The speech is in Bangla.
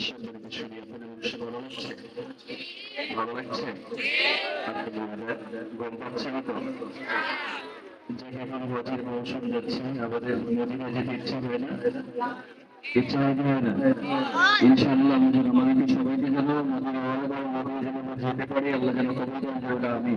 সম্মানিত শুনে আপনাদের অবশ্যই ভালো লাগছে, ভালো লাগছে। গম পাচ্ছেন তো যে এখন হজের মৌসুম যাচ্ছে, আমাদের মদিনা যেতে ইচ্ছা হয় না, ইচ্ছা হয় কি হয় না? ইনশাআল্লাহ আমাদের সবাইকে যেন মদিনা যেন যেতে পারি, আল্লাহ যেন কবুল করেন, যেটা আমি